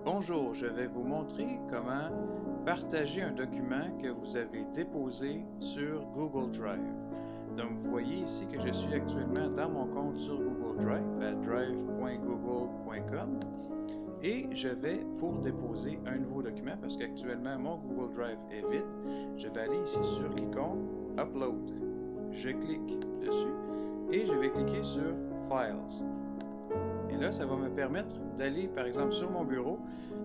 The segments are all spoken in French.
Bonjour, je vais vous montrer comment partager un document que vous avez déposé sur Google Drive. Donc vous voyez ici que je suis actuellement dans mon compte sur Google Drive à drive.google.com et je vais pour déposer un nouveau document parce qu'actuellement mon Google Drive est vide. Je vais aller ici sur l'icône Upload. Je clique dessus et je vais cliquer sur Files. Et là, ça va me permettre d'aller, par exemple, sur mon bureau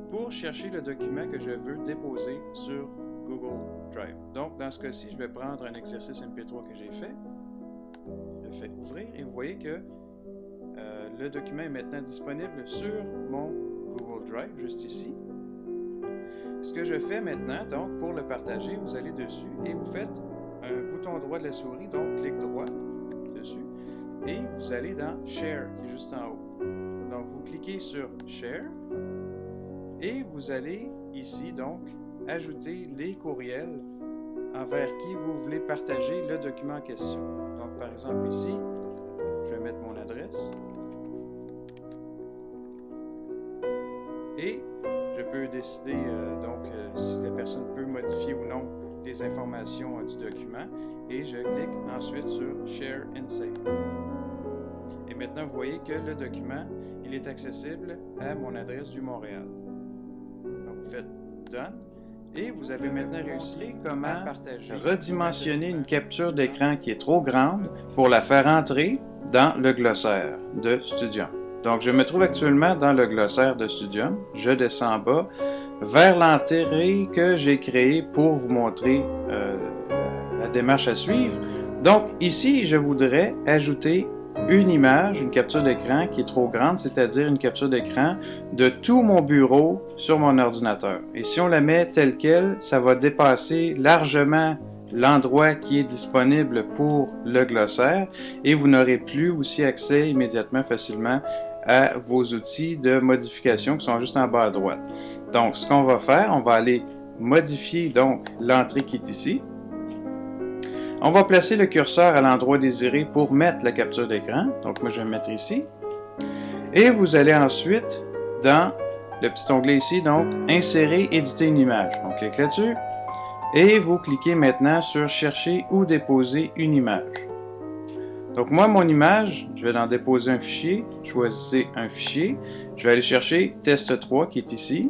pour chercher le document que je veux déposer sur Google Drive. Donc, dans ce cas-ci, je vais prendre un exercice MP3 que j'ai fait. Je le fais ouvrir et vous voyez que le document est maintenant disponible sur mon Google Drive, juste ici. Ce que je fais maintenant, donc, pour le partager, vous allez dessus et vous faites un bouton droit de la souris, donc clic droit dessus. Et vous allez dans Share, qui est juste en haut. Donc, vous cliquez sur Share et vous allez ici, donc, ajouter les courriels envers qui vous voulez partager le document en question. Donc, par exemple, ici, je vais mettre mon adresse et je peux décider, si la personne peut modifier ou non les informations du document et je clique ensuite sur Share and Save. Et maintenant, vous voyez que le document, il est accessible à mon adresse du Montréal. Donc, vous faites Done. Et vous avez maintenant réussi comment redimensionner une capture d'écran qui est trop grande pour la faire entrer dans le glossaire de Studium. Donc, je me trouve actuellement dans le glossaire de Studium. Je descends en bas vers l'entrée que j'ai créée pour vous montrer la démarche à suivre. Donc, ici, je voudrais ajouter une image, une capture d'écran qui est trop grande, c'est-à-dire une capture d'écran de tout mon bureau sur mon ordinateur. Et si on la met telle quelle, ça va dépasser largement l'endroit qui est disponible pour le glossaire et vous n'aurez plus aussi accès immédiatement facilement à vos outils de modification qui sont juste en bas à droite. Donc, ce qu'on va faire, on va aller modifier donc l'entrée qui est ici. On va placer le curseur à l'endroit désiré pour mettre la capture d'écran. Donc, moi, je vais me mettre ici. Et vous allez ensuite, dans le petit onglet ici, donc, insérer, éditer une image. On clique là-dessus. Et vous cliquez maintenant sur chercher ou déposer une image. Donc, moi, mon image, je vais en déposer un fichier. Choisissez un fichier. Je vais aller chercher test 3 qui est ici,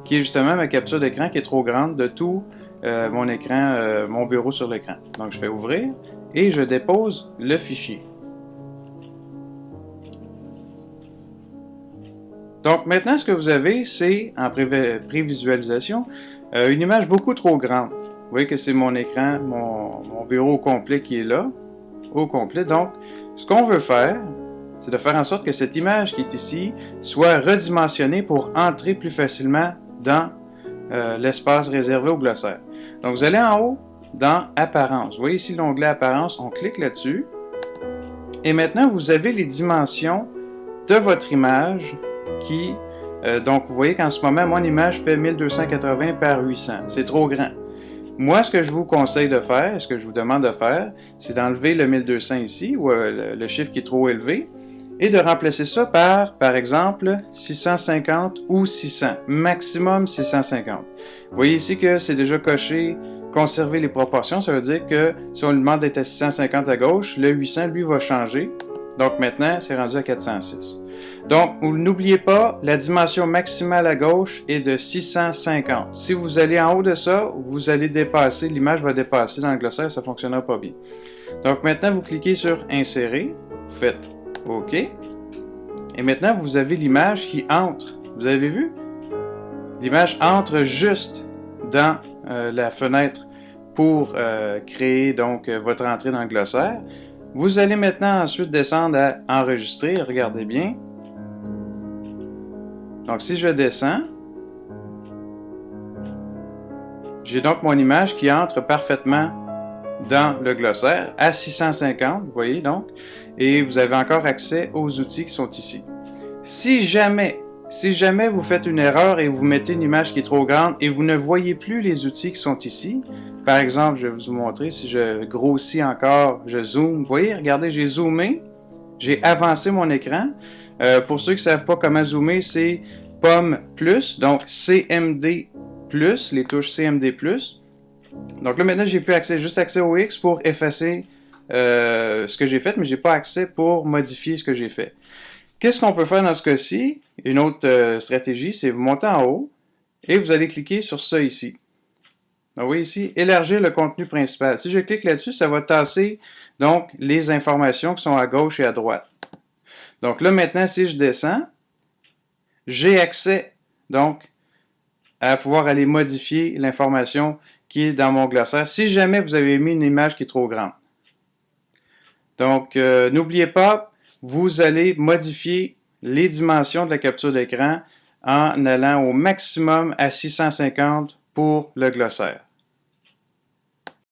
qui est justement ma capture d'écran qui est trop grande de tout mon écran, mon bureau sur l'écran. Donc, je fais ouvrir et je dépose le fichier. Donc, maintenant, ce que vous avez, c'est, en prévisualisation, une image beaucoup trop grande. Vous voyez que c'est mon écran, mon bureau au complet qui est là, au complet. Donc, ce qu'on veut faire, c'est de faire en sorte que cette image qui est ici soit redimensionnée pour entrer plus facilement dans l'espace réservé au glossaire. Donc, vous allez en haut dans Apparence. Vous voyez ici l'onglet Apparence, on clique là-dessus. Et maintenant, vous avez les dimensions de votre image qui... donc, vous voyez qu'en ce moment, mon image fait 1280 par 800. C'est trop grand. Moi, ce que je vous conseille de faire, ce que je vous demande de faire, c'est d'enlever le 1200 ici, ou le chiffre qui est trop élevé, et de remplacer ça par exemple, 650 ou 600. Maximum 650. Vous voyez ici que c'est déjà coché conserver les proportions. Ça veut dire que si on lui demande d'être à 650 à gauche, le 800, lui, va changer. Donc maintenant, c'est rendu à 406. Donc, n'oubliez pas, la dimension maximale à gauche est de 650. Si vous allez en haut de ça, vous allez dépasser, l'image va dépasser dans le glossaire, ça ne fonctionnera pas bien. Donc maintenant, vous cliquez sur Insérer, vous faites OK. Et maintenant, vous avez l'image qui entre. Vous avez vu? L'image entre juste dans la fenêtre pour créer donc votre entrée dans le glossaire. Vous allez maintenant ensuite descendre à Enregistrer. Regardez bien. Donc, si je descends, j'ai donc mon image qui entre parfaitement dans le glossaire à 650, vous voyez donc, et vous avez encore accès aux outils qui sont ici. Si jamais vous faites une erreur et vous mettez une image qui est trop grande et vous ne voyez plus les outils qui sont ici, par exemple, je vais vous montrer, si je grossis encore, je zoome, vous voyez, regardez, j'ai zoomé, j'ai avancé mon écran. Pour ceux qui ne savent pas comment zoomer, c'est pomme plus, donc CMD plus, les touches CMD plus. Donc là, maintenant, j'ai plus accès, juste accès au X pour effacer ce que j'ai fait, mais j'ai pas accès pour modifier ce que j'ai fait. Qu'est-ce qu'on peut faire dans ce cas-ci? Une autre stratégie, c'est vous montez en haut et vous allez cliquer sur ça ici. Donc, vous voyez ici, élargir le contenu principal. Si je clique là-dessus, ça va tasser donc les informations qui sont à gauche et à droite. Donc là, maintenant, si je descends, j'ai accès donc à pouvoir aller modifier l'information qui est dans mon glossaire si jamais vous avez mis une image qui est trop grande. Donc, n'oubliez pas, vous allez modifier les dimensions de la capture d'écran en allant au maximum à 650 pour le glossaire.